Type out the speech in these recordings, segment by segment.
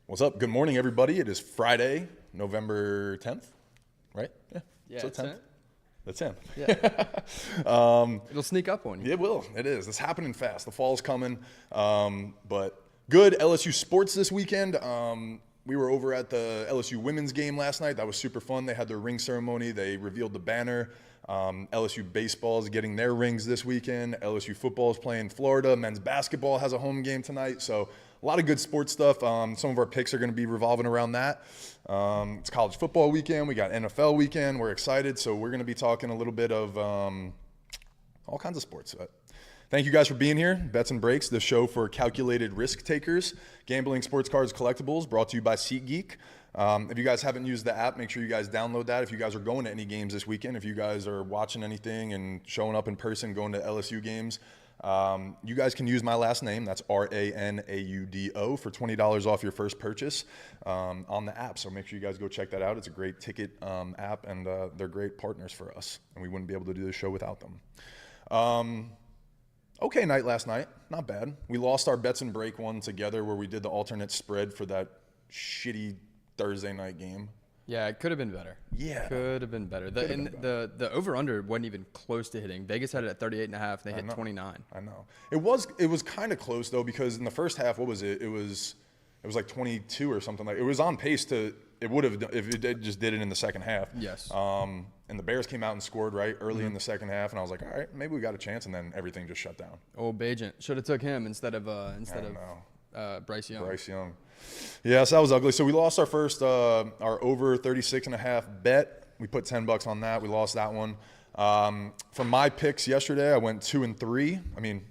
What's up? Good morning, everybody. It is Friday, November 10th, right? Yeah, so it's 10th. That's 10. Yeah. It'll sneak up on you. It will. It is. It's happening fast. The fall's coming. But good LSU sports this weekend. We were over at the LSU women's game last night. That was super fun. They had their ring ceremony. They revealed the banner. LSU baseball is getting their rings this weekend. LSU football is playing Florida. Men's basketball has a home game tonight. So a lot of good sports stuff. Some of our picks are going to be revolving around that. It's college football weekend. We got NFL weekend. We're excited. So we're going to be talking a little bit of all kinds of sports. Thank you guys for being here. Bets and Breaks, the show for calculated risk takers. Gambling, sports cards, collectibles, brought to you by SeatGeek. If you guys haven't used the app, make sure you guys download that. If you guys are going to any games this weekend, if you guys are watching anything and showing up in person, going to LSU games, you guys can use my last name. That's Ranaudo for $20 off your first purchase on the app. So make sure you guys go check that out. It's a great ticket app, and they're great partners for us, and we wouldn't be able to do this show without them. Okay night last night. Not bad. We lost our Bets and Break one together where we did the alternate spread for that shitty Thursday night game. Yeah, it could have been better. Yeah. Could have been better. The over-under wasn't even close to hitting. Vegas had it at 38.5. They hit 29. I know. It was kind of close, though, because in the first half, what was it? It was like 22 or something. It was on pace to – it would have – if it just did it in the second half. Yes. And the Bears came out and scored early in the second half, and I was like, all right, maybe we got a chance, and then everything just shut down. Old Bajent. Should have took him instead of Bryce Young. Bryce Young. Yeah, so that was ugly. So we lost our first our over 36.5 bet. We put $10 on that. We lost that one. From my picks yesterday, I went 2 and 3. I mean,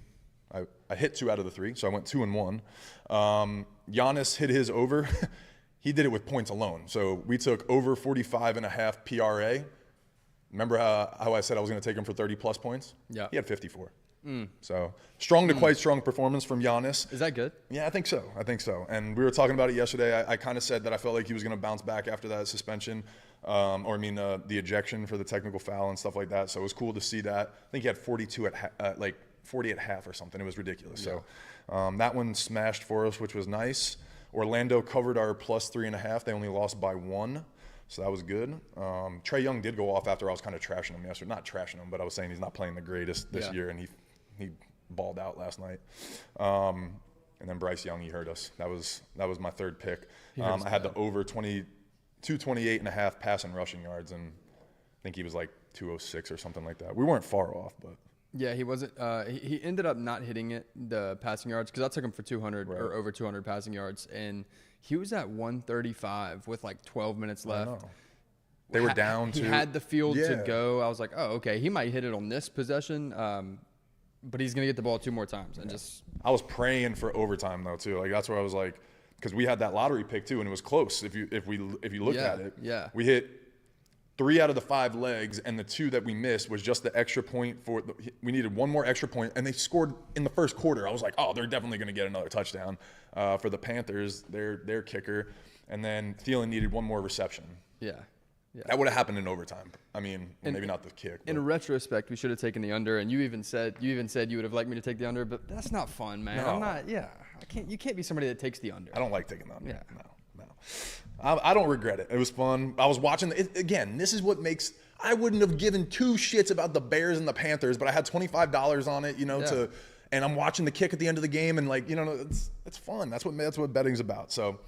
I hit 2 out of the 3, so I went 2 and 1. Giannis hit his over. He did it with points alone. So we took over 45.5 PRA. Remember how I said I was going to take him for 30-plus points? Yeah. He had 54. So strong to quite strong performance from Giannis. Is that good? Yeah, I think so. And we were talking about it yesterday. I kind of said that I felt like he was going to bounce back after that suspension, the ejection for the technical foul and stuff like that. So it was cool to see that. I think he had 42 at 40 at half or something. It was ridiculous. Yeah. So that one smashed for us, which was nice. Orlando covered our plus 3.5. They only lost by 1. So that was good. Trae Young did go off after I was kind of trashing him yesterday. Not trashing him, but I was saying he's not playing the greatest this year, and he balled out last night. And then Bryce Young, he hurt us. That was my third pick. I had the over 228.5 passing rushing yards, and I think he was like 206 or something like that. We weren't far off, but. Yeah, he wasn't. He ended up not hitting it, the passing yards, because I took him for 200 or over 200 passing yards, and he was at 135 with like 12 minutes left. They were down. He had the field to go. I was like, oh, okay, he might hit it on this possession, but he's gonna get the ball 2 more times. And I was praying for overtime though too. Like that's where I was like, because we had that lottery pick too, and it was close. If you looked at it, we hit 3 out of the 5 legs, and the 2 that we missed was just the extra point we needed 1 more extra point, and they scored in the first quarter. I was like, oh, they're definitely going to get another touchdown for the Panthers, their kicker, and then Thielen needed 1 more reception. Yeah. That would have happened in overtime. I mean, maybe not the kick. In retrospect, we should have taken the under, and you even said you would have liked me to take the under, but that's not fun, man. No. I'm not. Yeah, you can't be somebody that takes the under. I don't like taking the under. Yeah. No. I don't regret it. It was fun. I was watching again. This is what makes. I wouldn't have given 2 shits about the Bears and the Panthers, but I had $25 on it, and I'm watching the kick at the end of the game, and it's fun. That's what betting's about. So,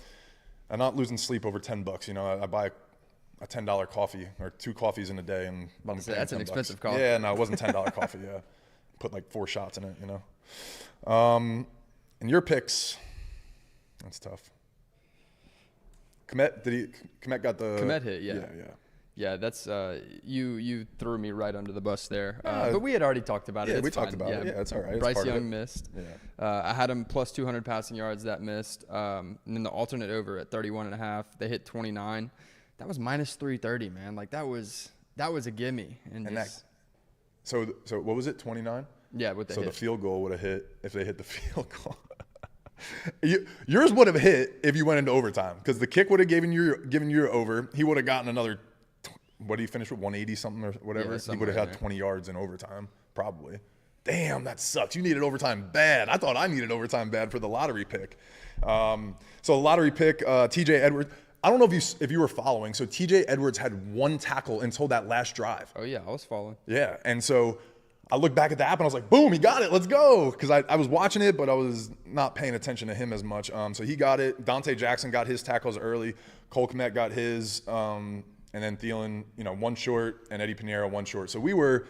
I'm not losing sleep over $10. I buy a $10 coffee or 2 coffees in a day, and that's an expensive coffee. Yeah, no, it wasn't $10 coffee. Yeah, put like 4 shots in it. And your picks, that's tough. Komet got the Komet hit, yeah. Yeah, that's you threw me right under the bus there. But we had already talked about it. Yeah, it's we fine. talked about it. Yeah, it's all right. Bryce Young missed. Yeah. I had him plus 200 passing yards. That missed. And then the alternate over at 31.5. They hit 29. That was minus 330, man. Like that was a gimme. So what was it? 29. Yeah, with the hit. So the field goal would have hit if they hit the field goal. Yours would have hit if you went into overtime because the kick would have given you over. He would have gotten another. What did he finish with? 180 something or whatever. Yeah, he would have had 20 yards in overtime, probably. Damn, that sucks. You needed overtime bad. I thought I needed overtime bad for the lottery pick. So lottery pick, TJ Edwards. I don't know if you were following. So TJ Edwards had 1 tackle until that last drive. Oh, yeah, I was following. Yeah, and so I looked back at the app and I was like, boom, he got it. Let's go. Because I was watching it, but I was not paying attention to him as much. So he got it. Dante Jackson got his tackles early. Cole Kmet got his. And then Thielen, 1 short, and Eddie Pinheiro 1 short. So we were,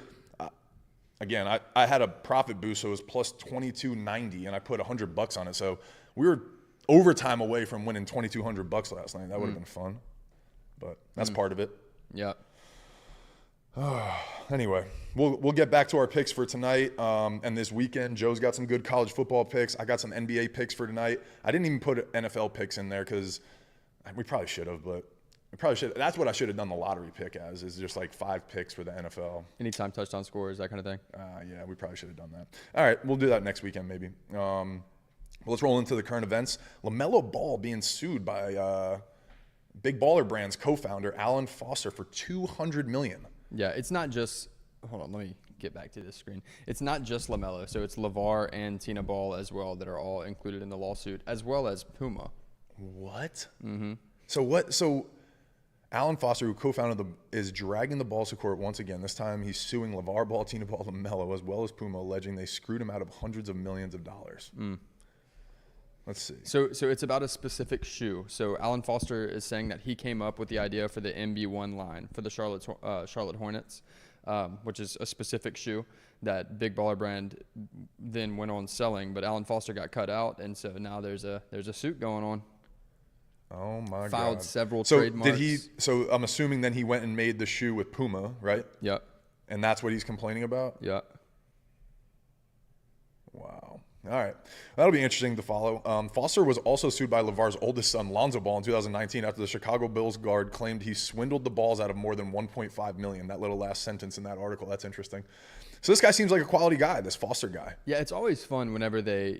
again, I had a profit boost, so it was plus 22.90, and I put $100 on it. So we were overtime away from winning $2,200 last night. That would have been fun, but that's part of it. Yeah. Anyway, we'll get back to our picks for tonight and this weekend. Joe's got some good college football picks. I got some NBA picks for tonight. I didn't even put NFL picks in there because we probably should have, but we probably should. That's what I should have done the lottery pick as, is just like 5 picks for the NFL. Anytime touchdown scores, that kind of thing. Yeah, we probably should have done that. All right, we'll do that next weekend maybe. Well, let's roll into the current events. LaMelo Ball being sued by Big Baller Brand's co-founder Alan Foster for $200 million. Yeah, it's not just. Hold on, let me get back to this screen. It's not just LaMelo, so it's LeVar and Tina Ball as well that are all included in the lawsuit, as well as Puma. What? Mm-hmm. So Alan Foster, who co-founded is dragging the Balls to court once again. This time he's suing LeVar Ball, Tina Ball, LaMelo, as well as Puma, alleging they screwed him out of hundreds of millions of dollars. Let's see. So it's about a specific shoe. So Alan Foster is saying that he came up with the idea for the MB1 line for the Charlotte Hornets, which is a specific shoe that Big Baller Brand then went on selling, but Alan Foster got cut out, and so now there's a suit going on. Oh my God! Filed several trademarks. So I'm assuming then he went and made the shoe with Puma, right? Yep. And that's what he's complaining about? Yep. Wow. All right. That'll be interesting to follow. Foster was also sued by LeVar's oldest son, Lonzo Ball, in 2019 after the Chicago Bulls guard claimed he swindled the Balls out of more than $1.5 million. That little last sentence in that article, that's interesting. So this guy seems like a quality guy, this Foster guy. Yeah, it's always fun whenever they,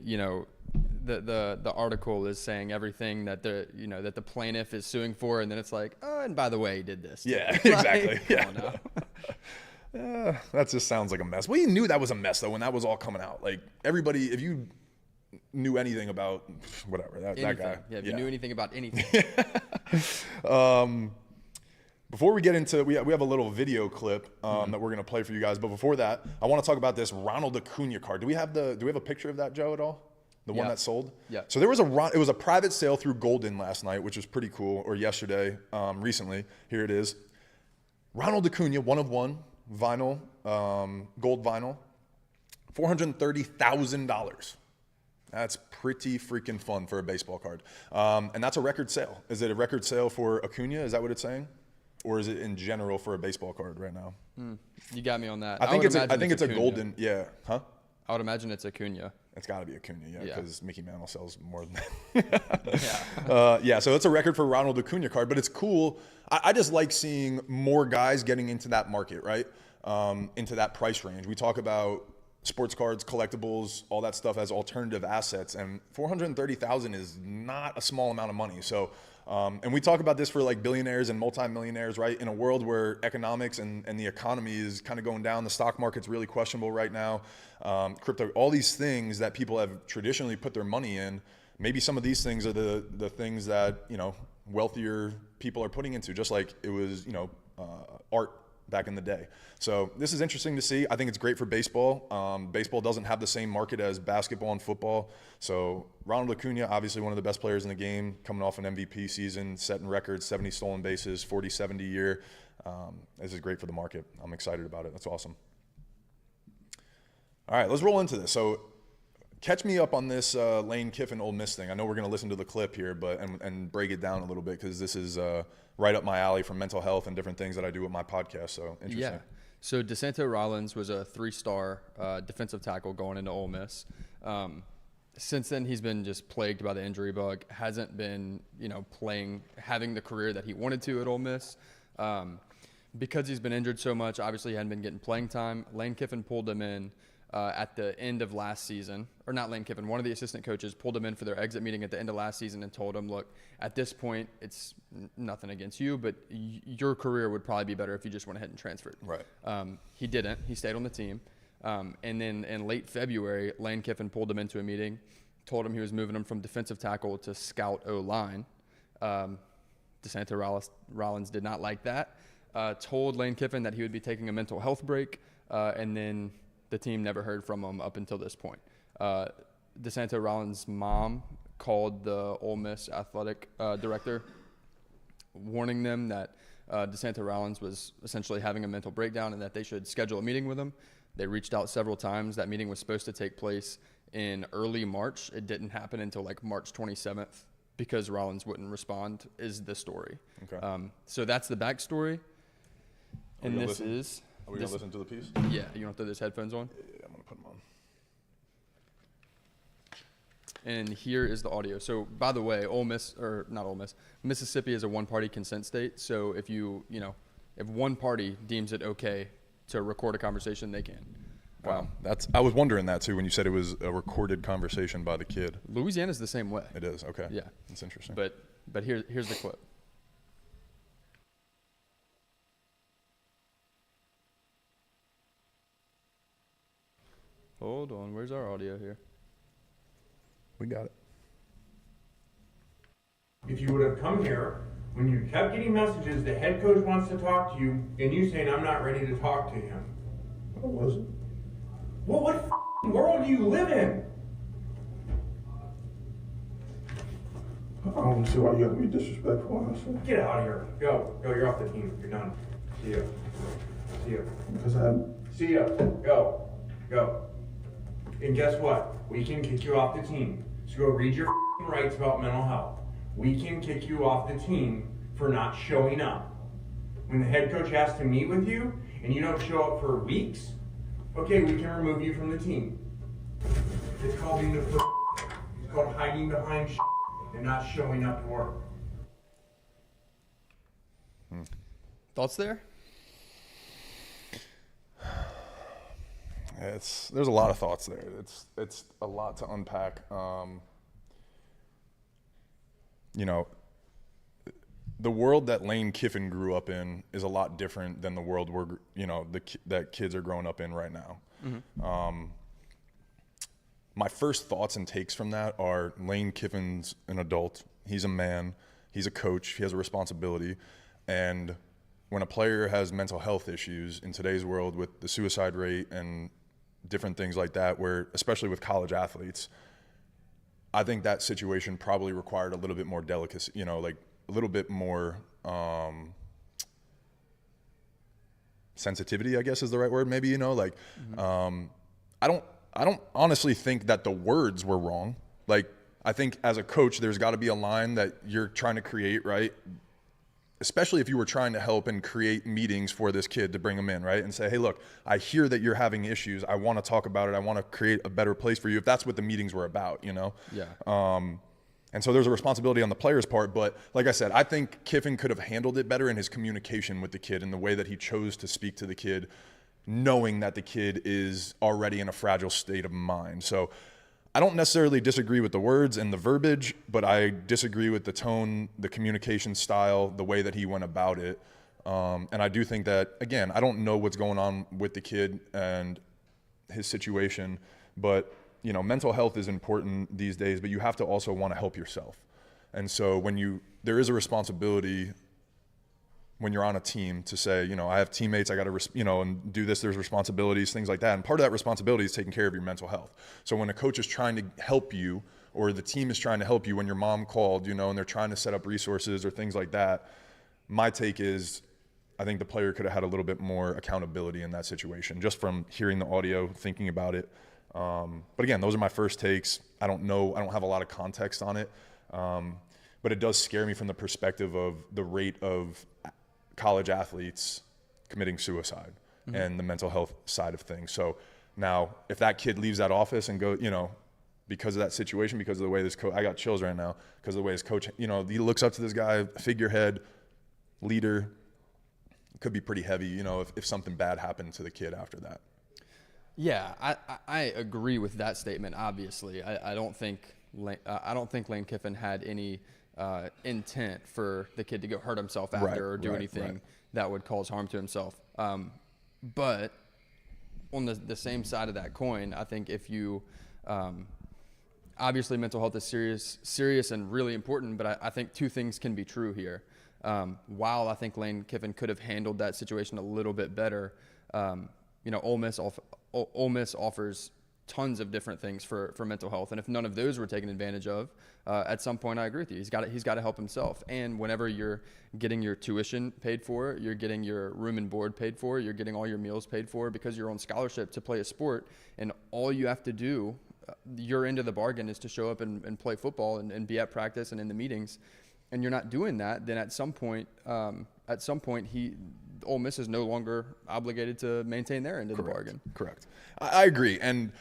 the article is saying everything that the plaintiff is suing for, and then it's like, oh, and by the way, he did this. Yeah, exactly. Yeah. That just sounds like a mess. We knew that was a mess, though, when that was all coming out. Like, everybody, if you knew anything about whatever, that guy. Yeah, if you knew anything about anything. Before we get into, we have a little video clip that we're going to play for you guys. But before that, I want to talk about this Ranaudo Acuna card. Do we have a picture of that, Joe, at all? The one that sold? Yeah. So it was a private sale through Golden last night, which was pretty cool, or yesterday, recently. Here it is. Ranaudo Acuna, 1 of 1. Vinyl, gold vinyl, $430,000. That's pretty freaking fun for a baseball card. And that's a record sale. Is it a record sale for Acuna? Is that what it's saying? Or is it in general for a baseball card right now? You got me on that. I think it's a golden, yeah. Huh? I would imagine it's Acuna. It's got to be Acuna, because Mickey Mantle sells more than that. So it's a record for Ranaudo Acuna card, but it's cool. I just like seeing more guys getting into that market, right? Into that price range. We talk about sports cards, collectibles, all that stuff as alternative assets, and $430,000 is not a small amount of money. So, and we talk about this for like billionaires and multimillionaires, right? In a world where economics and the economy is kind of going down, the stock market's really questionable right now. Crypto, all these things that people have traditionally put their money in, maybe some of these things are the things that, wealthier people are putting into, just like it was, art back in the day. So this is interesting to see. I think it's great for baseball. Baseball doesn't have the same market as basketball and football. So Ranaudo Acuna, obviously one of the best players in the game, coming off an MVP season, setting records, 70 stolen bases, 40-70 year. This is great for the market. I'm excited about it. That's awesome. All right, let's roll into this. So catch me up on this Lane Kiffin Ole Miss thing. I know we're going to listen to the clip here, but and break it down a little bit, because this is right up my alley from mental health and different things that I do with my podcast. So interesting. Yeah. So DeSanto Rollins was a 3-star defensive tackle going into Ole Miss. Since then, he's been just plagued by the injury bug. Hasn't been, having the career that he wanted to at Ole Miss. Because he's been injured so much, obviously he hadn't been getting playing time. Lane Kiffin pulled him in at the end of last season, or not Lane Kiffin, one of the assistant coaches pulled him in for their exit meeting at the end of last season and told him, look, at this point, it's nothing against you, but your career would probably be better if you just went ahead and transferred. Right. He didn't. He stayed on the team. And then in late February, Lane Kiffin pulled him into a meeting, told him he was moving him from defensive tackle to scout O-line. DeSanto Rollins did not like that, told Lane Kiffin that he would be taking a mental health break, and then the team never heard from him up until this point. DeSanto Rollins' mom called the Ole Miss athletic director, warning them that DeSanto Rollins was essentially having a mental breakdown and that they should schedule a meeting with him. They reached out several times. That meeting was supposed to take place in early March. It didn't happen until like March 27th because Rollins wouldn't respond, is the story. Okay. So that's the backstory. And this listen? is... Are we going to listen to the piece? Yeah. You want to throw those headphones on? Yeah, I'm going to put them on. And here is the audio. So, by the way, Mississippi is a one-party consent state. So if if one party deems it okay to record a conversation, they can. Wow. I was wondering that too when you said it was a recorded conversation by the kid. Louisiana's the same way. It is, okay. Yeah. That's interesting. But here's the clip. Hold on, where's our audio here? We got it. If you would have come here, when you kept getting messages, the head coach wants to talk to you, and you saying, I'm not ready to talk to him. I wasn't. Well, what f***ing world do you live in? I don't see why you have to be disrespectful, honestly. Get out of here. Go, you're off the team. You're done. See ya. See ya. Because I See ya. Go. And guess what? We can kick you off the team. So go read your f***ing rights about mental health. We can kick you off the team for not showing up. When the head coach has to meet with you and you don't show up for weeks, okay, we can remove you from the team. It's called being it's called hiding behind and not showing up to work. Thoughts there? There's a lot of thoughts there. It's a lot to unpack. The world that Lane Kiffin grew up in is a lot different than the world that kids are growing up in right now. Mm-hmm. My first thoughts and takes from that are Lane Kiffin's an adult. He's a man. He's a coach. He has a responsibility. And when a player has mental health issues in today's world with the suicide rate and different things like that, where especially with college athletes, I think that situation probably required a little bit more delicacy, like a little bit more sensitivity, I guess is the right word, maybe, mm-hmm. I don't honestly think that the words were wrong. Like, I think as a coach, there's got to be a line that you're trying to create, right? Especially if you were trying to help and create meetings for this kid to bring him in, right? And say, hey, look, I hear that you're having issues. I want to talk about it. I want to create a better place for you, if that's what the meetings were about, Yeah. And so there's a responsibility on the player's part. But like I said, I think Kiffin could have handled it better in his communication with the kid and the way that he chose to speak to the kid, knowing that the kid is already in a fragile state of mind. So I don't necessarily disagree with the words and the verbiage, but I disagree with the tone, the communication style, the way that he went about it. And I do think that, again, I don't know what's going on with the kid and his situation, but mental health is important these days, but you have to also want to help yourself. And so there is a responsibility when you're on a team to say, I have teammates, I got to, and do this, there's responsibilities, things like that. And part of that responsibility is taking care of your mental health. So when a coach is trying to help you, or the team is trying to help you, when your mom called, and they're trying to set up resources or things like that, my take is, I think the player could have had a little bit more accountability in that situation, just from hearing the audio, thinking about it. But again, those are my first takes. I don't know, I don't have a lot of context on it. But it does scare me from the perspective of the rate of college athletes committing suicide, mm-hmm. and the mental health side of things. So now if that kid leaves that office and go, because of that situation, because of the way this coach, I got chills right now, because of the way his coach, he looks up to this guy, figurehead, leader, it could be pretty heavy, if something bad happened to the kid after that. Yeah, I agree with that statement. Obviously, I don't think Lane Kiffin had any intent for the kid to go hurt himself after or do anything that would cause harm to himself. But on the same side of that coin, I think if you obviously mental health is serious and really important, but I think two things can be true here. While I think Lane Kiffin could have handled that situation a little bit better, Ole Miss offers tons of different things for mental health, and if none of those were taken advantage of, at some point I agree with you. He's got to help himself. And whenever you're getting your tuition paid for, you're getting your room and board paid for, you're getting all your meals paid for because you're on scholarship to play a sport, and all you have to do, your end of the bargain, is to show up and play football and be at practice and in the meetings, and you're not doing that, then at some point Ole Miss is no longer obligated to maintain their end of the bargain. Correct. I agree. And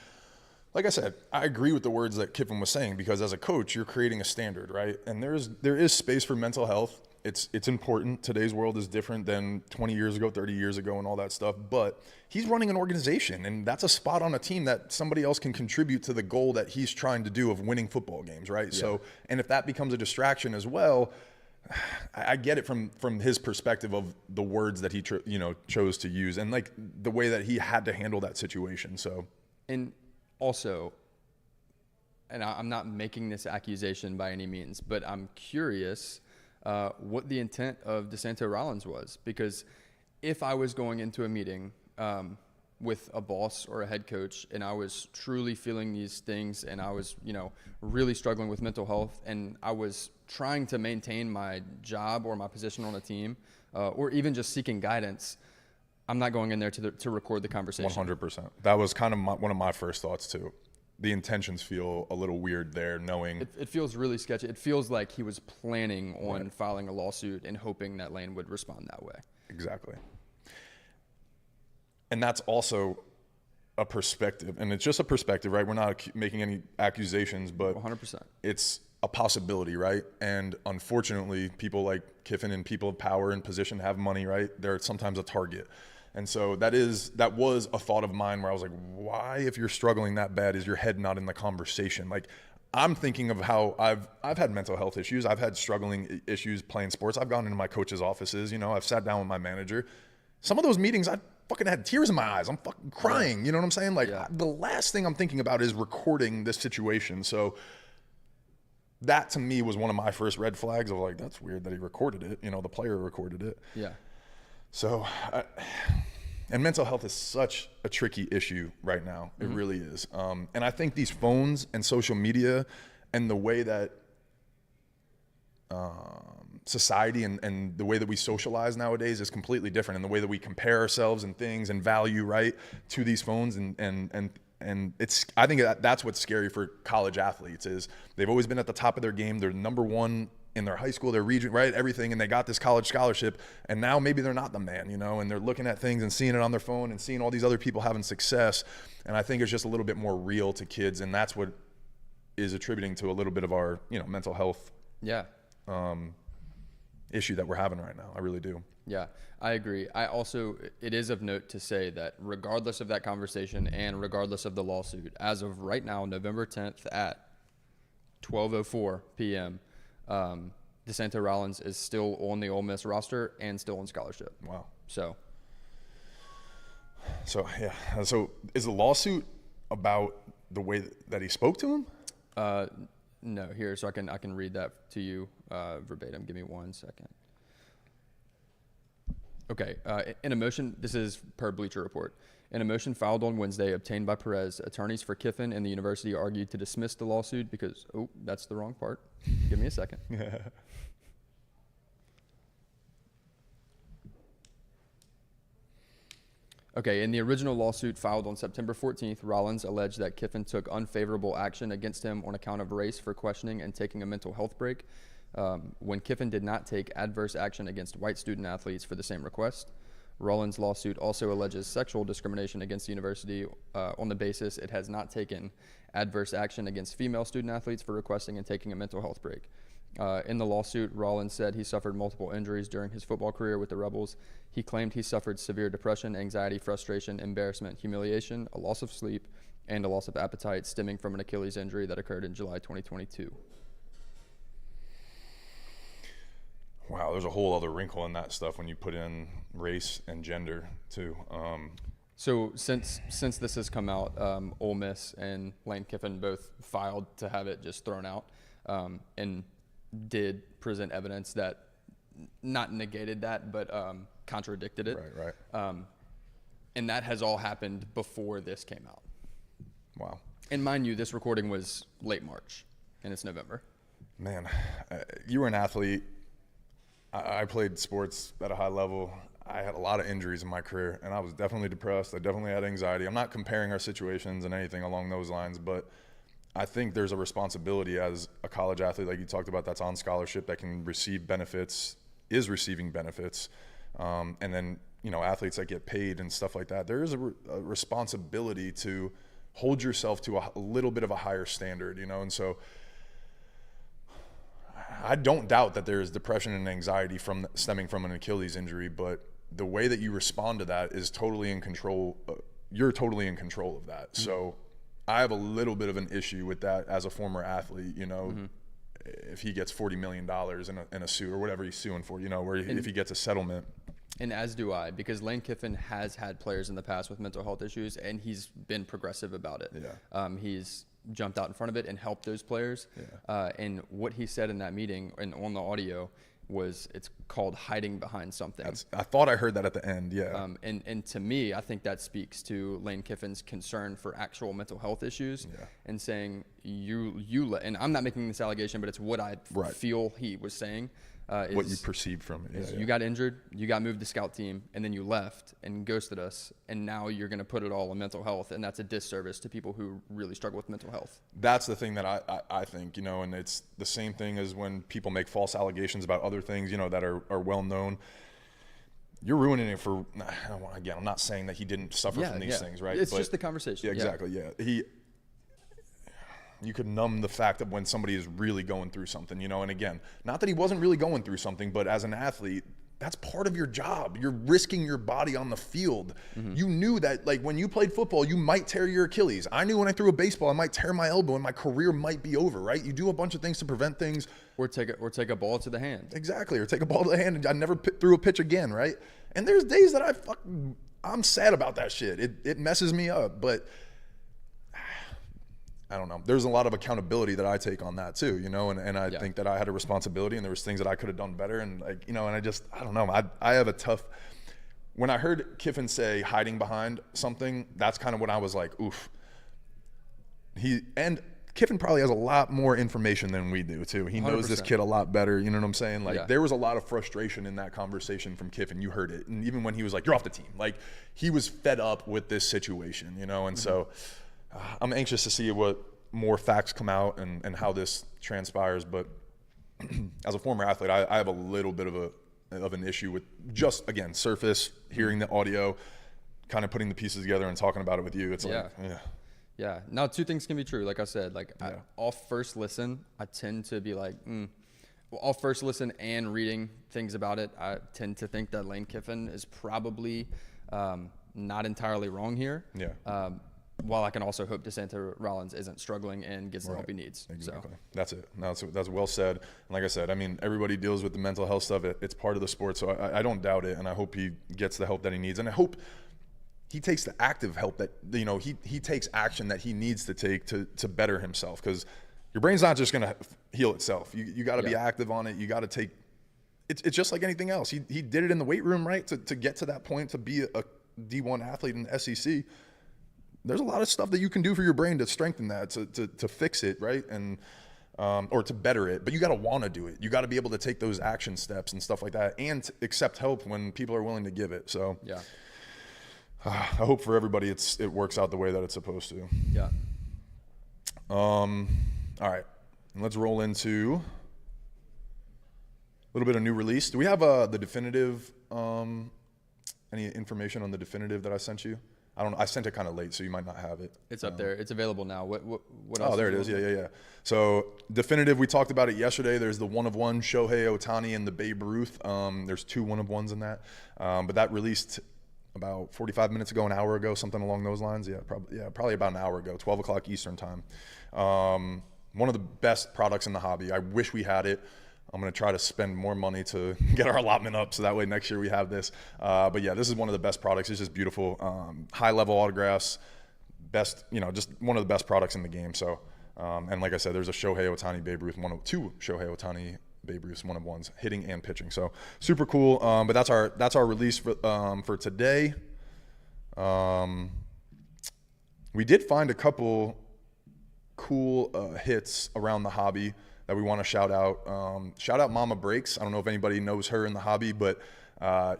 like I said, I agree with the words that Kiffin was saying, because as a coach, you're creating a standard, right? And there is space for mental health. It's important. Today's world is different than 20 years ago, 30 years ago, and all that stuff. But he's running an organization, and that's a spot on a team that somebody else can contribute to the goal that he's trying to do of winning football games, right? Yeah. So, and if that becomes a distraction as well, I get it from his perspective of the words that he chose to use, and like the way that he had to handle that situation. So, and also, and I'm not making this accusation by any means, but I'm curious what the intent of DeSanto Rollins was, because if I was going into a meeting with a boss or a head coach and I was truly feeling these things and I was, really struggling with mental health and I was trying to maintain my job or my position on a team, or even just seeking guidance, I'm not going in there to record the conversation. 100%. That was kind of one of my first thoughts too. The intentions feel a little weird there, knowing it feels really sketchy. It feels like he was planning on filing a lawsuit and hoping that Lane would respond that way. Exactly. And that's also a perspective, and it's just a perspective, right? We're not making any accusations, but 100%. It's a possibility, right? And unfortunately, people like Kiffin and people of power and position have money, right? They're sometimes a target. And so that was a thought of mine where I was like, why, if you're struggling that bad, is your head not in the conversation? Like, I'm thinking of how I've had mental health issues. I've had struggling issues playing sports. I've gone into my coach's offices, I've sat down with my manager. Some of those meetings, I fucking had tears in my eyes. I'm fucking crying. You know what I'm saying? Like, the last thing I'm thinking about is recording this situation. So that to me was one of my first red flags of like, that's weird that he recorded it. The player recorded it. Yeah. So, and mental health is such a tricky issue right now. It really is. And I think these phones and social media and the way that society and the way that we socialize nowadays is completely different, and the way that we compare ourselves and things and value, right, to these phones and it's, I think that's what's scary for college athletes is they've always been at the top of their game. They're number one in their high school, their region, right, everything, and they got this college scholarship, and now maybe they're not the man, and they're looking at things and seeing it on their phone and seeing all these other people having success, and I think it's just a little bit more real to kids, and that's what is attributing to a little bit of our, mental health issue that we're having right now. I really do. Yeah, I agree. It is of note to say that regardless of that conversation and regardless of the lawsuit, as of right now, November 10th at 12:04 p.m., DeSanto Rollins is still on the Ole Miss roster and still on scholarship. Wow. So yeah. So is the lawsuit about the way that he spoke to him? No. Here, so I can read that to you verbatim. Give me 1 second. Okay. In a motion, this is per Bleacher Report. In a motion filed on Wednesday, obtained by Perez, attorneys for Kiffin and the university argued to dismiss the lawsuit because, that's the wrong part. Give me a second. Okay, in the original lawsuit filed on September 14th, Rollins alleged that Kiffin took unfavorable action against him on account of race for questioning and taking a mental health break, when Kiffin did not take adverse action against white student athletes for the same request. Rollins' lawsuit also alleges sexual discrimination against the university on the basis it has not taken adverse action against female student athletes for requesting and taking a mental health break. In the lawsuit, Rollins said he suffered multiple injuries during his football career with the Rebels. He claimed he suffered severe depression, anxiety, frustration, embarrassment, humiliation, a loss of sleep, and a loss of appetite stemming from an Achilles injury that occurred in July 2022. Wow, there's a whole other wrinkle in that stuff when you put in race and gender too. So since this has come out, Ole Miss and Lane Kiffin both filed to have it just thrown out, and did present evidence that not negated that, but contradicted it. Right. And that has all happened before this came out. Wow. And mind you, this recording was late March, and it's November. Man, you were an athlete. I played sports at a high level. I had a lot of injuries in my career, and I was definitely depressed. I definitely had anxiety. I'm not comparing our situations and anything along those lines, but I think there's a responsibility as a college athlete, like you talked about, that's on scholarship, that can receive benefits, is receiving benefits, and then, you know, athletes that get paid and stuff like that. There is a responsibility to hold yourself to a little bit of a higher standard, you know, and so I don't doubt that there is depression and anxiety stemming from an Achilles injury, but the way that you respond to that is totally in control. You're totally in control of that. Mm-hmm. So I have a little bit of an issue with that as a former athlete, you know, if he gets $40 million in a suit or whatever he's suing for, you know, if he gets a settlement. And as do I, because Lane Kiffin has had players in the past with mental health issues, and he's been progressive about it. Yeah. He's jumped out in front of it and helped those players. Yeah. And what he said in that meeting and on the audio was, it's called hiding behind something. I thought I heard that at the end. Yeah. And to me, I think that speaks to Lane Kiffin's concern for actual mental health issues, and saying and I'm not making this allegation, but it's what I feel he was saying. What you perceived from it. You got injured, you got moved to scout team, and then you left and ghosted us, and now you're going to put it all on mental health, and that's a disservice to people who really struggle with mental health. That's the thing that I think, you know, and it's the same thing as when people make false allegations about other things, you know, that are well known. You're ruining it for, again, I'm not saying that he didn't suffer from these things, right? It's just the conversation. Yeah, exactly, yeah. You could numb the fact of when somebody is really going through something, you know, and again, not that he wasn't really going through something, but as an athlete, that's part of your job. You're risking your body on the field. Mm-hmm. You knew that, like, when you played football, you might tear your Achilles. I knew when I threw a baseball, I might tear my elbow and my career might be over, right? You do a bunch of things to prevent things. Or take a ball to the hand. Exactly, or take a ball to the hand, and I never threw a pitch again, right? And there's days that I'm sad about that shit. It messes me up, but I don't know. There's a lot of accountability that I take on that too, you know, and I think that I had a responsibility, and there was things that I could have done better, and, like, you know, and I don't know. I have a tough. When I heard Kiffin say hiding behind something, that's kind of when I was like, oof. Kiffin probably has a lot more information than we do too. He knows 100%. This kid a lot better. You know what I'm saying? Like, there was a lot of frustration in that conversation from Kiffin. You heard it, and even when he was like, "You're off the team," like, he was fed up with this situation, you know, and so. I'm anxious to see what more facts come out and how this transpires. But as a former athlete, I have a little bit of an issue with just, again, surface, hearing the audio, kind of putting the pieces together and talking about it with you. It's Yeah. Now, two things can be true. Like I said, off first listen, I tend to be like, off first listen and reading things about it, I tend to think that Lane Kiffin is probably not entirely wrong here. Yeah. While I can also hope DeSanto Rollins isn't struggling and gets the help he needs. Exactly. So. That's it. No, that's well said. And like I said, I mean, everybody deals with the mental health stuff. It's part of the sport, so I don't doubt it, and I hope he gets the help that he needs. And I hope he takes the active help that, you know, he takes action that he needs to take to better himself, because your brain's not just going to heal itself. You got to be active on it. You got to take – it's just like anything else. He did it in the weight room, right, to get to that point, to be a D1 athlete in the SEC. There's a lot of stuff that you can do for your brain to strengthen that, to fix it, right? And or to better it. But you got to want to do it. You got to be able to take those action steps and stuff like that, and to accept help when people are willing to give it. So I hope for everybody it works out the way that it's supposed to. Yeah. All right. Let's roll into a little bit of new release. Do we have the definitive? Any information on the definitive that I sent you? I don't know. I sent it kind of late, so you might not have it. It's up there. It's available now. What else? Oh, there it is. Yeah. So definitive, we talked about it yesterday. There's the 1-of-1 Shohei Ohtani and the Babe Ruth. There's 2 1-of-1s in that. But that released about 45 minutes ago, an hour ago, something along those lines. Probably about an hour ago, 12 o'clock Eastern time. One of the best products in the hobby. I wish we had it. I'm going to try to spend more money to get our allotment up so that way next year we have this. But yeah, this is one of the best products. It's just beautiful. High level autographs, best, just one of the best products in the game. So, and like I said, there's a Shohei Ohtani Babe Ruth, two Shohei Ohtani Babe Ruths, one of ones, hitting and pitching. So super cool. But that's our release for today. We did find a couple cool hits around the hobby that we want to shout out. Shout out Mama Breaks. I don't know if anybody knows her in the hobby, but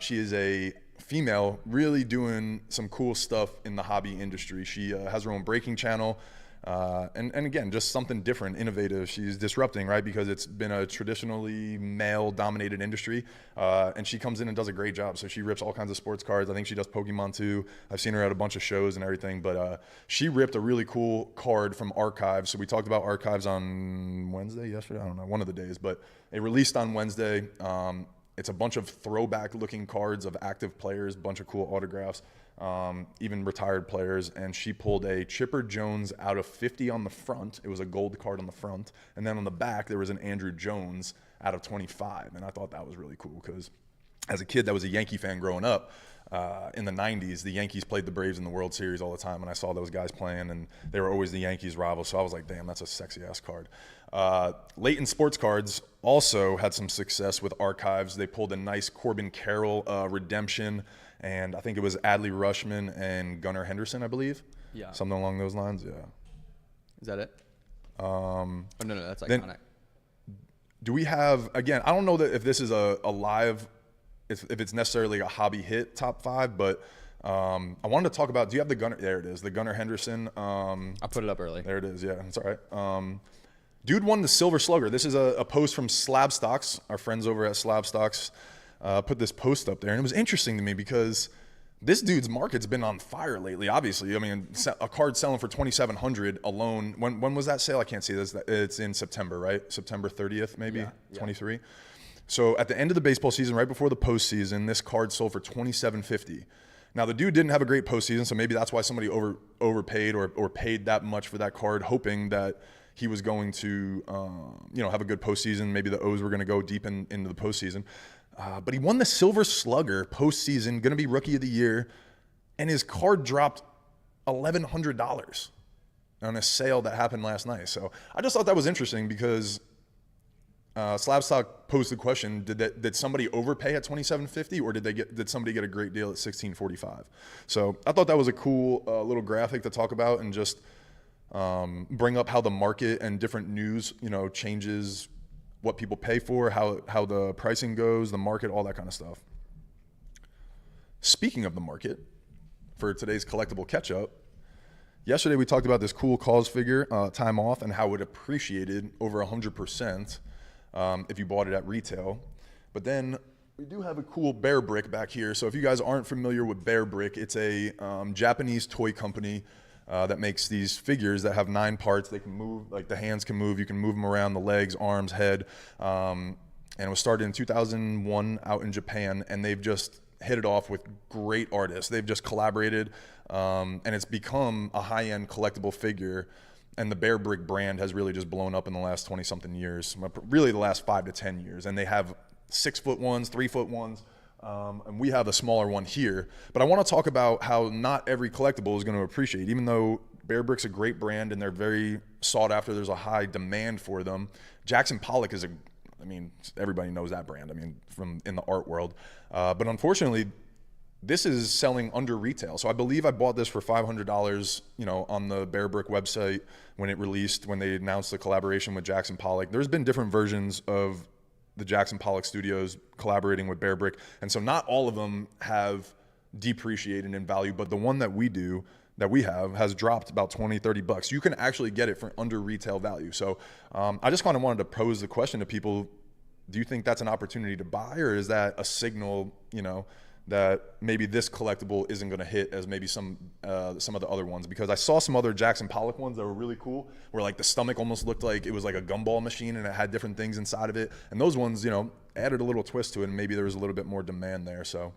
she is a female really doing some cool stuff in the hobby industry. She has her own breaking channel. And again, just something different, innovative. She's disrupting, right? Because it's been a traditionally male-dominated industry, and she comes in and does a great job. So she rips all kinds of sports cards. I think she does Pokemon too. I've seen her at a bunch of shows and everything, but she ripped a really cool card from Archives. So we talked about Archives on yesterday, I don't know, one of the days, but it released on Wednesday. It's a bunch of throwback-looking cards of active players, bunch of cool autographs. Even retired players, and she pulled a Chipper Jones out of 50 on the front. It was a gold card on the front, and then on the back there was an Andrew Jones out of 25, and I thought that was really cool because as a kid that was a Yankee fan growing up in the 90s, the Yankees played the Braves in the World Series all the time, and I saw those guys playing, and they were always the Yankees' rivals, so I was like, damn, that's a sexy-ass card. Leighton Sports Cards also had some success with Archives. They pulled a nice Corbin Carroll redemption, and I think it was Adley Rushman and Gunnar Henderson, I believe. Yeah. Something along those lines, yeah. Is that it? No, that's iconic. Then, do we have, again, I don't know that if this is a live, if it's necessarily a hobby hit top 5, but I wanted to talk about, do you have the Gunnar, there it is, the Gunnar Henderson. I put it up early. There it is, yeah, it's all right. Dude won the Silver Slugger. This is a post from Slab Stocks, our friends over at Slab Stocks. Put this post up there, and it was interesting to me because this dude's market's been on fire lately. Obviously, I mean, a card selling for $2,700 alone. When was that sale? I can't see this. It's in September, right? September 30th, maybe 23. So at the end of the baseball season, right before the postseason, this card sold for $2,750. Now the dude didn't have a great postseason, so maybe that's why somebody overpaid or paid that much for that card, hoping that he was going to have a good postseason. Maybe the O's were going to go deep into the postseason. But he won the Silver Slugger postseason, going to be Rookie of the Year, and his card dropped $1,100 on a sale that happened last night. So I just thought that was interesting because Slabstock posed the question: Did somebody overpay at $2,750, or did somebody get a great deal at $1,645? So I thought that was a cool little graphic to talk about and just bring up how the market and different news changes what people pay for, how the pricing goes, the market, all that kind of stuff. Speaking of the market, for today's collectible catch-up, yesterday we talked about this cool cause figure, Time Off, and how it appreciated over 100% if you bought it at retail. But then we do have a cool Bear Brick back here. So if you guys aren't familiar with Bear Brick, it's a Japanese toy company that makes these figures that have 9 parts. They can move, like the hands can move. You can move them around, the legs, arms, head. And it was started in 2001 out in Japan, and they've just hit it off with great artists. They've just collaborated, and it's become a high-end collectible figure. And the Bear Brick brand has really just blown up in the last 20-something years, really the last 5 to 10 years. And they have 6-foot ones, 3-foot ones. And we have a smaller one here. But I want to talk about how not every collectible is going to appreciate. Even though Bear Brick's a great brand and they're very sought after, there's a high demand for them. Jackson Pollock is everybody knows that brand, from in the art world. But unfortunately, this is selling under retail. So I believe I bought this for $500, on the Bear Brick website when it released, when they announced the collaboration with Jackson Pollock. There's been different versions of the Jackson Pollock Studios collaborating with Bear Brick. And so not all of them have depreciated in value, but the one that we have has dropped about $20-$30. You can actually get it for under retail value. So I just kind of wanted to pose the question to people: do you think that's an opportunity to buy, or is that a signal, that maybe this collectible isn't going to hit as maybe some of the other ones? Because I saw some other Jackson Pollock ones that were really cool, where like the stomach almost looked like it was like a gumball machine and it had different things inside of it. And those ones, added a little twist to it, and maybe there was a little bit more demand there. So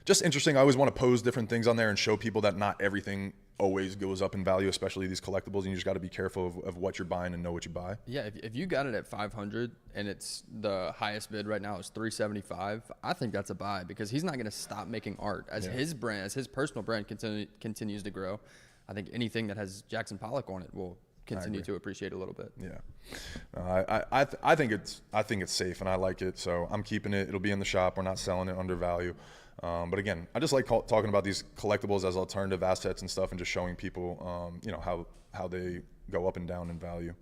just interesting. I always want to pose different things on there and show people that not everything always goes up in value, especially these collectibles. And you just got to be careful of what you're buying and know what you buy. Yeah, if you got it at 500 and it's the highest bid right now is 375, I think that's a buy because he's not going to stop making art as his brand, as his personal brand continues to grow. I think anything that has Jackson Pollock on it will continue to appreciate a little bit. Yeah, I think it's safe and I like it, so I'm keeping it. It'll be in the shop. We're not selling it under value. But again, I just like talking about these collectibles as alternative assets and stuff, and just showing people, how they go up and down in value.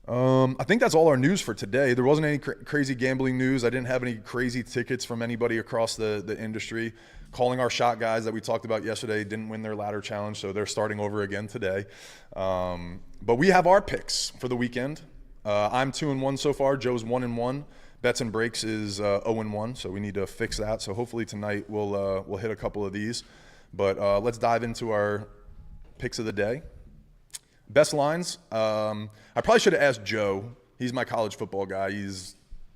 I think that's all our news for today. There wasn't any crazy gambling news. I didn't have any crazy tickets from anybody across the industry. Calling our shot guys that we talked about yesterday didn't win their ladder challenge, so they're starting over again today. But we have our picks for the weekend. I'm 2-1 so far. Joe's 1-1. Bets and breaks is 0-1, so we need to fix that. So hopefully tonight we'll hit a couple of these. But let's dive into our picks of the day. Best lines. I probably should have asked Joe. He's my college football guy.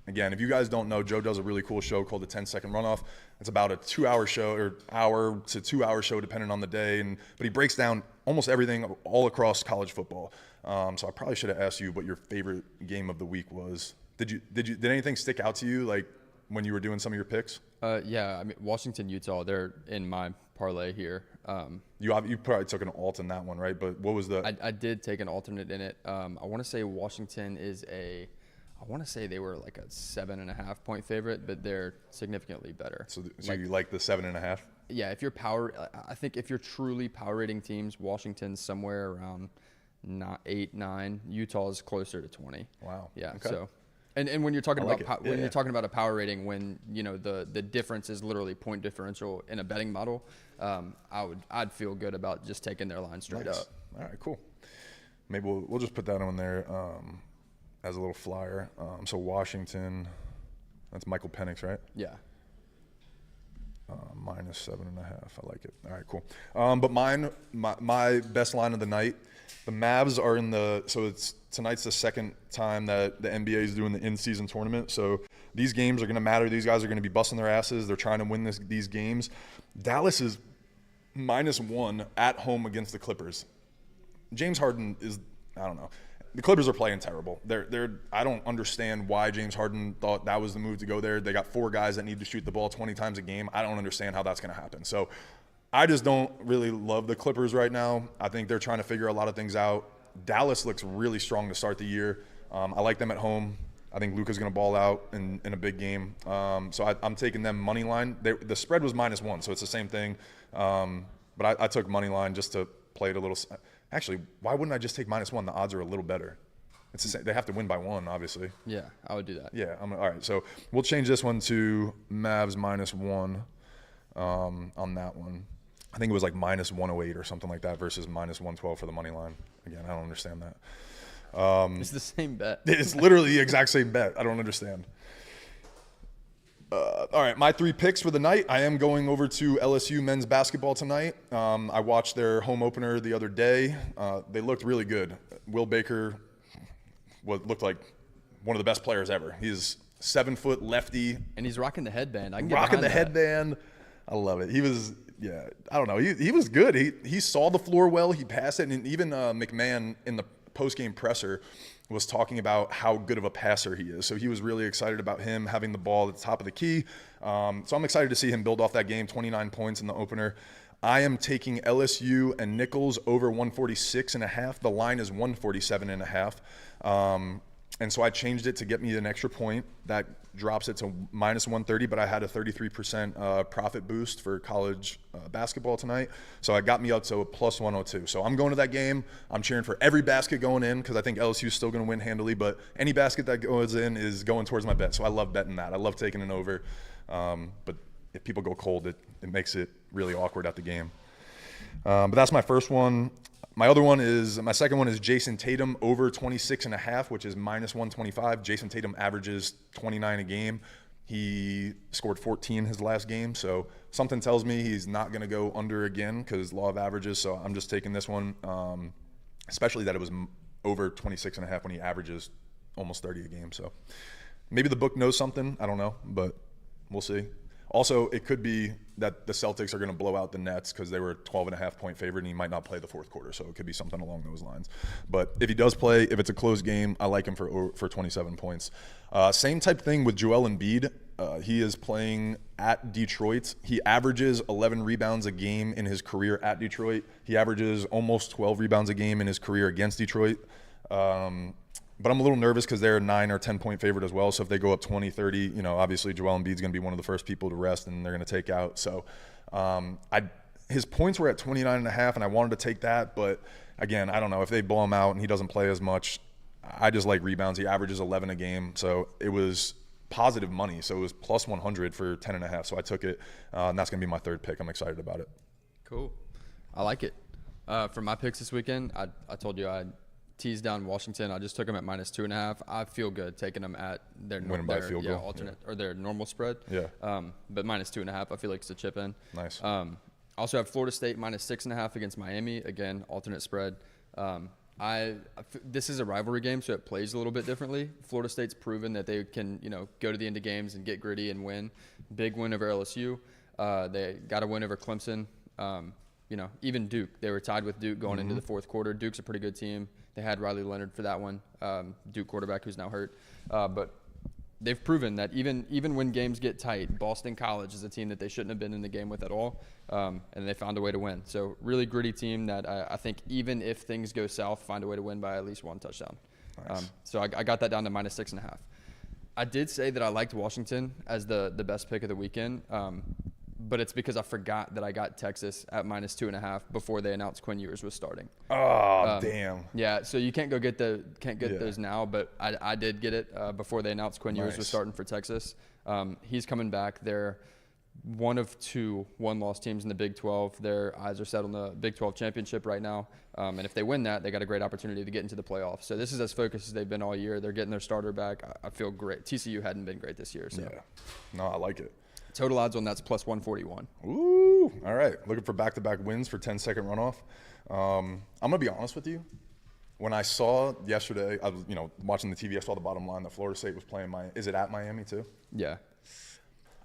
Again, if you guys don't know, Joe does a really cool show called the 10-Second Runoff. It's about a 2-hour show or hour to 2-hour show depending on the day. But he breaks down almost everything all across college football. So I probably should have asked you what your favorite game of the week was. Did anything stick out to you like when you were doing some of your picks? Yeah, I mean Washington, Utah, they're in my parlay here. You probably took an alt in that one, right? But what was the? I did take an alternate in it. I want to say Washington is I want to say they were like a 7.5 point favorite, but they're significantly better. So you like the 7.5? Yeah, I think if you're truly power rating teams, Washington's somewhere around 8, 9. Utah is closer to 20. Wow. Yeah. Okay. So, and when you're talking like about you're talking about a power rating, when the difference is literally point differential in a betting model, I'd feel good about just taking their line straight up. All right, cool. Maybe we'll just put that on there as a little flyer. So Washington, that's Michael Penix, right? Yeah. Minus 7.5. I like it. All right, cool. But my best line of the night. The Mavs are tonight's the second time that the NBA is doing the in-season tournament. So these games are going to matter. These guys are going to be busting their asses. They're trying to win these games. Dallas is -1 at home against the Clippers. James Harden is, I don't know. The Clippers are playing terrible. I don't understand why James Harden thought that was the move to go there. They got 4 guys that need to shoot the ball 20 times a game. I don't understand how that's going to happen. So I just don't really love the Clippers right now. I think they're trying to figure a lot of things out. Dallas looks really strong to start the year. I like them at home. I think Luka's going to ball out in a big game. So I'm taking them money line. The spread was -1, so it's the same thing. But I took money line just to play it a little. Actually, why wouldn't I just take -1? The odds are a little better. It's the same. They have to win by 1, obviously. Yeah, I would do that. Yeah. All right. So we'll change this one to Mavs -1 on that one. I think it was like -108 or something like that versus -112 for the money line. Again, I don't understand that. It's the same bet. It's literally the exact same bet. I don't understand. All right, my 3 picks for the night. I am going over to LSU men's basketball tonight. I watched their home opener the other day. They looked really good. Will Baker looked like one of the best players ever. He's 7-foot lefty. And he's rocking the headband. Rocking the headband. I love it. He was, I don't know. He was good. He saw the floor well. He passed it. And even McMahon in the post-game presser was talking about how good of a passer he is. So he was really excited about him having the ball at the top of the key. So I'm excited to see him build off that game, 29 points in the opener. I am taking LSU and Nichols over 146.5. The line is 147.5. And so I changed it to get me an extra point. That drops it to -130, but I had a 33% profit boost for college basketball tonight. So it got me up to a +102. So I'm going to that game. I'm cheering for every basket going in because I think LSU is still going to win handily, but any basket that goes in is going towards my bet. So I love betting that. I love taking an over. But if people go cold, it makes it really awkward at the game. But that's my first one. My second one is Jason Tatum over 26.5, which is -125. Jason Tatum averages 29 a game. He scored 14 his last game, so something tells me he's not going to go under again because law of averages. So I'm just taking this one, especially that it was over 26.5 when he averages almost 30 a game. So maybe the book knows something. I don't know, but we'll see. Also, it could be that the Celtics are going to blow out the Nets because they were a 12.5-point favorite and he might not play the fourth quarter. So it could be something along those lines. But if he does play, if it's a close game, I like him for 27 points. Same type thing with Joel Embiid. He is playing at Detroit. He averages 11 rebounds a game in his career at Detroit. He averages almost 12 rebounds a game in his career against Detroit. But I'm a little nervous because they're a 9 or 10-point favorite as well. So if they go up 20, 30, obviously Joel Embiid's going to be one of the first people to rest and they're going to take out. So his points were at 29.5, and I wanted to take that. But, again, I don't know. If they blow him out and he doesn't play as much, I just like rebounds. He averages 11 a game. So it was positive money. So it was plus 100 for 10.5. So I took it, and that's going to be my third pick. I'm excited about it. Cool. I like it. For my picks this weekend, I told you I teased down Washington. I just took them at minus 2.5. I feel good taking them at their alternate or their normal spread. Yeah. But minus 2.5, I feel like it's a chip in. Nice. Also have Florida State minus 6.5 against Miami. Again, alternate spread. This is a rivalry game, so it plays a little bit differently. Florida State's proven that they can, go to the end of games and get gritty and win. Big win over LSU. They got a win over Clemson. Even Duke. They were tied with Duke going into the fourth quarter. Duke's a pretty good team. They had Riley Leonard for that one, Duke quarterback who's now hurt. But they've proven that even when games get tight, Boston College is a team that they shouldn't have been in the game with at all, and they found a way to win. So really gritty team that I think even if things go south, find a way to win by at least one touchdown. Nice. So I got that down to minus 6.5. I did say that I liked Washington as the best pick of the weekend. But it's because I forgot that I got Texas at minus 2.5 before they announced Quinn Ewers was starting. Oh, damn. Yeah, so you can't get those now, but I did get it before they announced Quinn Ewers was starting for Texas. He's coming back. They're one of two one-loss teams in the Big 12. Their eyes are set on the Big 12 championship right now. And if they win that, they got a great opportunity to get into the playoffs. So this is as focused as they've been all year. They're getting their starter back. I feel great. TCU hadn't been great this year. So. Yeah. No, I like it. Total odds on that's plus 141. Ooh, all right. Looking for back-to-back wins for 10-second runoff. I'm going to be honest with you. When I saw yesterday, I was, watching the TV, I saw the bottom line that Florida State was playing Is it at Miami too? Yeah.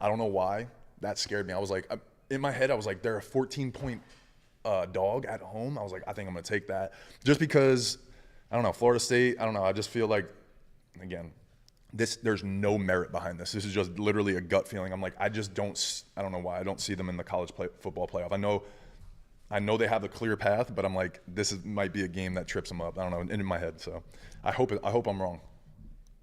I don't know why. That scared me. I was like, in my head, I was like, they're a 14-point dog at home. I was like, I think I'm going to take that. Just because, I don't know, Florida State, I don't know. I just feel like, again, there's no merit behind this. This is just literally a gut feeling. I'm like, I don't know why I don't see them in the college football playoff. I know they have a clear path, but I'm like, might be a game that trips them up. I don't know, in my head. So I hope I'm wrong.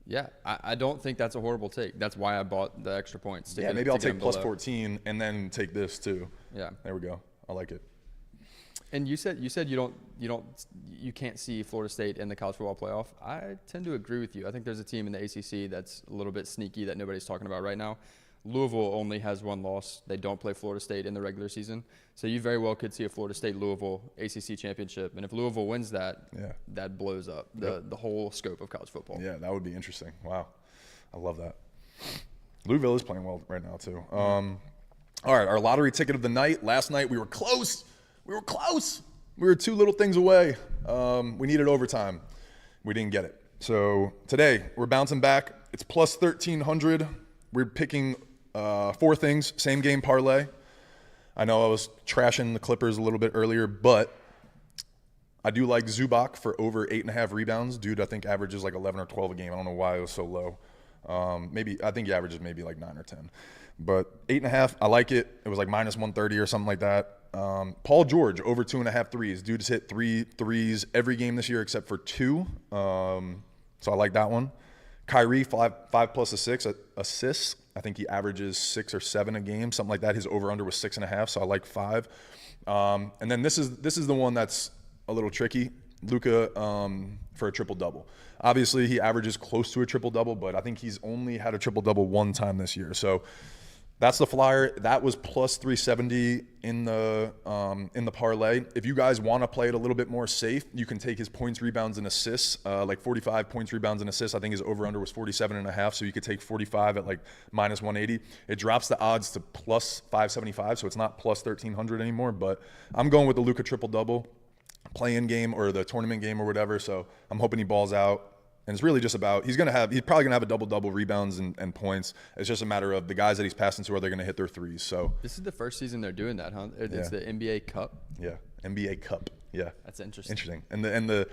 Yeah, I don't think that's a horrible take. That's why I bought the extra points. Maybe I'll take plus 14 and then take this too. Yeah. There we go. I like it. And you said you can't see Florida State in the college football playoff. I tend to agree with you. I think there's a team in the ACC that's a little bit sneaky that nobody's talking about right now. Louisville only has one loss. They don't play Florida State in the regular season. So you very well could see a Florida State-Louisville ACC championship. And if Louisville wins that, that blows up the whole scope of college football. Yeah, that would be interesting. Wow. I love that. Louisville is playing well right now too. All right, our lottery ticket of the night. Last night we were close. We were two little things away. We needed overtime. We didn't get it. So today we're bouncing back. It's plus 1,300. We're picking 4 things. Same game parlay. I know I was trashing the Clippers a little bit earlier, but I do like Zubac for over 8.5 rebounds. Dude, I think averages like 11 or 12 a game. I don't know why it was so low. I think he averages maybe like 9 or 10. But 8.5, I like it. It was like minus 130 or something like that. Paul George, over 2.5 threes. Dude's hit 3 threes every game this year except for 2. So I like that one. Kyrie, 5 plus 6 assists. I think he averages 6 or 7 a game, something like that. His over-under was 6.5, so I like 5. And then this is the one that's a little tricky. Luka for a triple-double. Obviously, he averages close to a triple-double, but I think he's only had a triple-double one time this year. So that's the flyer. That was plus 370 in the parlay. If you guys want to play it a little bit more safe, you can take his points, rebounds, and assists, like 45 points, rebounds, and assists. I think his over-under was 47.5, so you could take 45 at like minus 180. It drops the odds to plus 575, so it's not plus 1,300 anymore. But I'm going with the Luka triple-double play-in game or the tournament game or whatever. So I'm hoping he balls out. And it's really just about he's probably gonna have a double rebounds and points. It's just a matter of the guys that he's passing to, are they gonna hit their threes? So this is the first season they're doing that, huh? It's the NBA Cup. Yeah, NBA Cup. Yeah, that's interesting. Interesting. And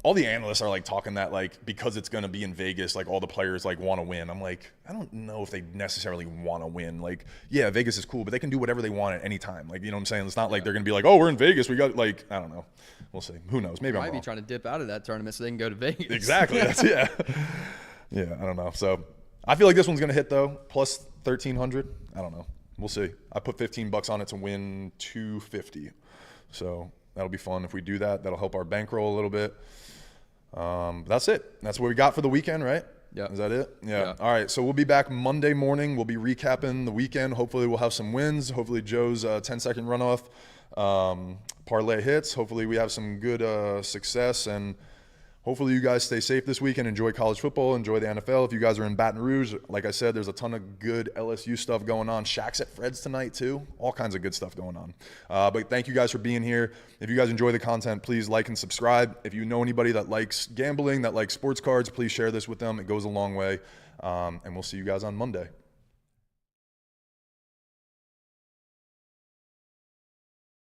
all the analysts are like talking that like because it's gonna be in Vegas, like all the players like want to win. I'm like, I don't know if they necessarily want to win. Like, yeah, Vegas is cool, but they can do whatever they want at any time. Like, you know what I'm saying? It's not like they're gonna be like, oh, we're in Vegas. We got like, I don't know. We'll see. Who knows? Maybe I'm might wrong. be trying to dip out of that tournament so they can go to Vegas. Exactly. Yeah. Yeah. I don't know. So I feel like this one's gonna hit though. Plus 1,300. I don't know. We'll see. I put $15 on it to win 250. So that'll be fun if we do that. That'll help our bankroll a little bit. That's it. That's what we got for the weekend, right? Yeah. Is that it? Yeah. All right. So we'll be back Monday morning. We'll be recapping the weekend. Hopefully we'll have some wins. Hopefully Joe's 10-second runoff parlay hits. Hopefully we have some good success, and hopefully you guys stay safe this weekend. Enjoy college football. Enjoy the NFL. If you guys are in Baton Rouge, like I said, there's a ton of good LSU stuff going on. Shaq's at Fred's tonight too. All kinds of good stuff going on. But thank you guys for being here. If you guys enjoy the content, please like and subscribe. If you know anybody that likes gambling, that likes sports cards, please share this with them. It goes a long way. And we'll see you guys on Monday.